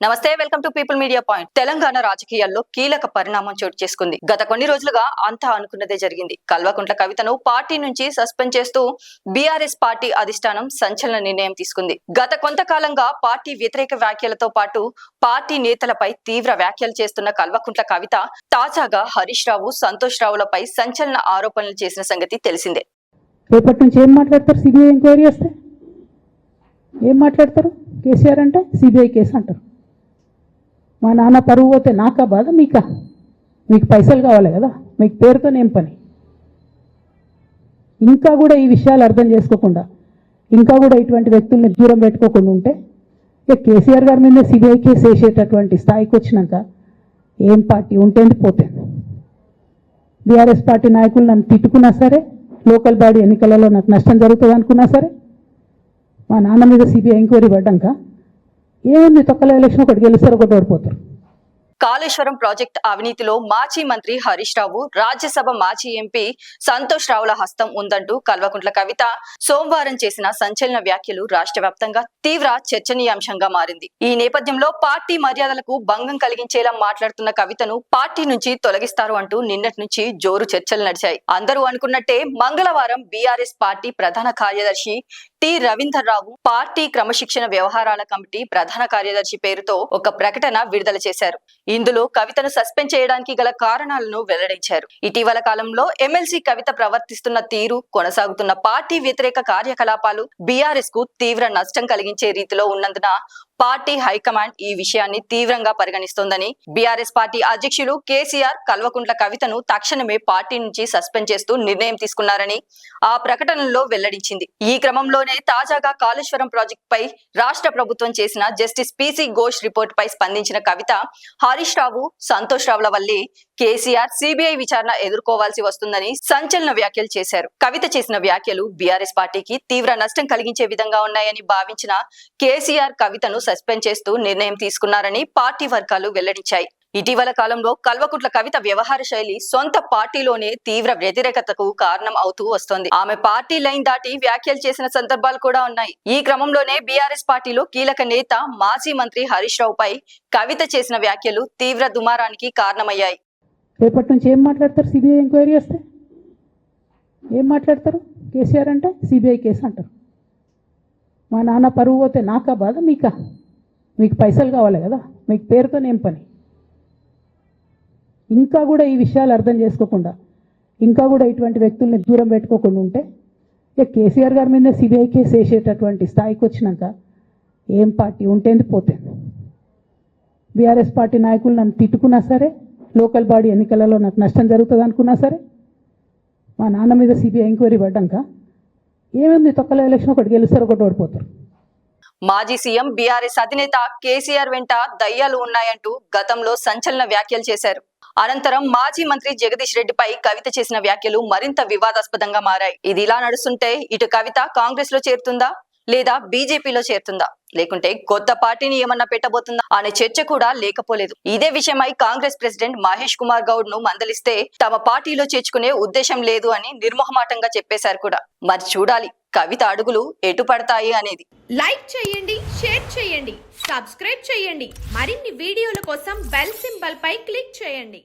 నమస్తే, welcome to people media point. Telangana రాజకీయాల్లో కీలక పరిణామం చోటు చేసుకుంది. గత కొన్ని రోజులుగా అంతా అనుకున్నదే జరిగింది. కల్వకుంట్ల కవితను పార్టీ నుంచి సస్పెండ్ చేస్తూ బీఆర్ఎస్ పార్టీ అధిష్టానం సంచలన నిర్ణయం తీసుకుంది. గత కొంతకాలంగా పార్టీ వ్యతిరేక వ్యాఖ్యలతో పాటు పార్టీ నేతలపై తీవ్ర వ్యాఖ్యలు చేస్తున్న కల్వకుంట్ల కవిత తాజాగా హరీష్ రావు, సంతోష్ రావులపై సంచలన ఆరోపణలు చేసిన సంగతి తెలిసిందే. రేపటి నుంచి ఏం మాట్లాడతారు? సిబిఐ ఎంక్వైరీ వస్తే ఏం మాట్లాడతారు? కేసీఆర్ అంటే సిబిఐ కేసు అంటారు. మా నాన్న పరువు పోతే నాకా బాధ, మీకా? మీకు పైసలు కావాలి కదా, మీకు పేరుతోనేం పని? ఇంకా కూడా ఈ విషయాలు అర్థం చేసుకోకుండా, ఇంకా కూడా ఇటువంటి వ్యక్తుల్ని దూరం పెట్టుకోకుండా ఉంటే ఇక కేసీఆర్ గారి మీద సిబిఐ కేసు వేసేటటువంటి స్థాయికి వచ్చినాక ఏం పార్టీ ఉంటేంది పోతుంది. బీఆర్ఎస్ పార్టీ నాయకులు నన్ను తిట్టుకున్నా సరే, లోకల్ బాడీ ఎన్నికలలో నాకు నష్టం జరుగుతుంది అనుకున్నా సరే, మా నాన్న మీద సిబిఐ ఎంక్వైరీ పడ్డాక ఏముంది, తొక్కల ఎలక్షన్ ఒకటి గెలుస్తారు, ఒకటి ఓడిపోతారు. కాళేశ్వరం ప్రాజెక్ట్ అవినీతిలో మాజీ మంత్రి హరీష్ రావు, రాజ్యసభ మాజీ ఎంపీ సంతోష్ రావుల హస్తం ఉందంటూ కల్వకుంట్ల కవిత సోమవారం చేసిన సంచలన వ్యాఖ్యలు రాష్ట్ర వ్యాప్తంగా తీవ్ర చర్చనీయాంశంగా మారింది. ఈ నేపథ్యంలో పార్టీ మర్యాదలకు భంగం కలిగించేలా మాట్లాడుతున్న కవితను పార్టీ నుంచి తొలగిస్తారు అంటూ నిన్నటి నుంచి జోరు చర్చలు నడిచాయి. అందరూ అనుకున్నట్టే మంగళవారం బీఆర్ఎస్ పార్టీ ప్రధాన కార్యదర్శి టి రవీందర్ రావు పార్టీ క్రమశిక్షణ వ్యవహారాల కమిటీ ప్రధాన కార్యదర్శి పేరుతో ఒక ప్రకటన విడుదల చేశారు. ఇందులో కవితను సస్పెండ్ చేయడానికి గల కారణాలను వెల్లడించారు. ఇటీవల కాలంలో ఎమ్మెల్సీ కవిత ప్రవర్తిస్తున్న తీరు, కొనసాగుతున్న పార్టీ వ్యతిరేక కార్యకలాపాలు బీఆర్ఎస్ కు తీవ్ర నష్టం కలిగించే రీతిలో ఉన్నందున పార్టీ హైకమాండ్ ఈ విషయాన్ని తీవ్రంగా పరిగణిస్తోందని బీఆర్ఎస్ పార్టీ అధ్యక్షులు కేసీఆర్ కల్వకుంట్ల కవితను తక్షణమే పార్టీ నుంచి సస్పెండ్ చేస్తూ నిర్ణయం తీసుకున్నారని ఆ ప్రకటనలో వెల్లడించింది. ఈ క్రమంలోనే తాజాగా కాళేశ్వరం ప్రాజెక్టు పై రాష్ట్ర ప్రభుత్వం చేసిన జస్టిస్ పిసి ఘోష్ రిపోర్ట్ పై స్పందించిన కవిత హరీష్ రావు, సంతోష్ రావుల వల్లే కేసీఆర్ సిబిఐ విచారణ ఎదుర్కోవాల్సి వస్తుందని సంచలన వ్యాఖ్యలు చేశారు. కవిత చేసిన వ్యాఖ్యలు బీఆర్ఎస్ పార్టీకి తీవ్ర నష్టం కలిగించే విధంగా ఉన్నాయని భావించిన కేసీఆర్ కవితను సస్పెండ్ చేస్తూ నిర్ణయం తీసుకున్నారని పార్టీ వర్గాలు వెల్లడించాయి. ఇటీవల కాలంలో కల్వకుంట్ల కవిత వ్యవహార శైలి సొంత పార్టీలోనే తీవ్ర వ్యతిరేకతకు కారణం అవుతూ వస్తోంది. ఆమె పార్టీ లైన్ దాటి వ్యాఖ్యలు చేసిన సందర్భాలు కూడా ఉన్నాయి. ఈ క్రమంలోనే బీఆర్ఎస్ పార్టీలో కీలక నేత మాజీ మంత్రి హరీష్ రావుపై కవిత చేసిన వ్యాఖ్యలు తీవ్ర దుమారానికి కారణమయ్యాయి. రేపటి నుంచి ఏం మాట్లాడతారు? సిబిఐ ఎంక్వైరీ వస్తే ఏం మాట్లాడతారు? కేసీఆర్ అంటే సిబిఐ కేసు అంటారు. మా నాన్న పరువు పోతే నాకా బాధ, మీకా? మీకు పైసలు కావాలి కదా, మీకు పేరుతోనేం పని? ఇంకా కూడా ఈ విషయాలు అర్థం చేసుకోకుండా, ఇంకా కూడా ఇటువంటి వ్యక్తుల్ని దూరం పెట్టుకోకుండా ఉంటే ఇక కేసీఆర్ గారి మీద సిబిఐ కేసు వేసేటటువంటి స్థాయికి వచ్చినాక ఏం పార్టీ ఉంటేంది పోతుంది. బీఆర్ఎస్ పార్టీ నాయకులు నన్ను తిట్టుకున్నా సరే, లోకల్ బాడీ ఎన్నికలలో నాకు నష్టం జరుగుతుంది అనుకున్నా సరే, మా నాన్న మీద సిబిఐ ఎంక్వైరీ పడ్డాక ఏముంది, తొక్కల ఎలక్షన్ ఒకటి గెలుస్తారు, ఒకటి ఓడిపోతారు. మాజీ సీఎం బీఆర్ఎస్ అధినేత కేసీఆర్ వెంట దయ్యాలు ఉన్నాయంటూ గతంలో సంచలన వ్యాఖ్యలు చేశారు. అనంతరం మాజీ మంత్రి జగదీష్ రెడ్డిపై కవిత చేసిన వ్యాఖ్యలు మరింత వివాదాస్పదంగా మారాయి. ఇది ఇలా నడుస్తుంటే ఇటు కవిత కాంగ్రెస్ లో చేరుతుందా, లేదా బీజేపీలో చేరుతుందా, లేకుంటే కొత్త పార్టీని ఏమన్నా పెట్టబోతుందా అనే చర్చ కూడా లేకపోలేదు. ఇదే విషయమై కాంగ్రెస్ ప్రెసిడెంట్ మహేష్ కుమార్ గౌడ్ ను మందలిస్తే తమ పార్టీలో చేర్చుకునే ఉద్దేశం లేదు అని నిర్మోహమాటంగా చెప్పేశారు కూడా. మరి చూడాలి కవిత అడుగులు ఎటు పడతాయి అనేది. లైక్ చేయండి, షేర్ చేయండి, సబ్స్క్రైబ్ చేయండి. మరిన్ని వీడియోల కోసం బెల్ సింబల్ పై క్లిక్ చేయండి.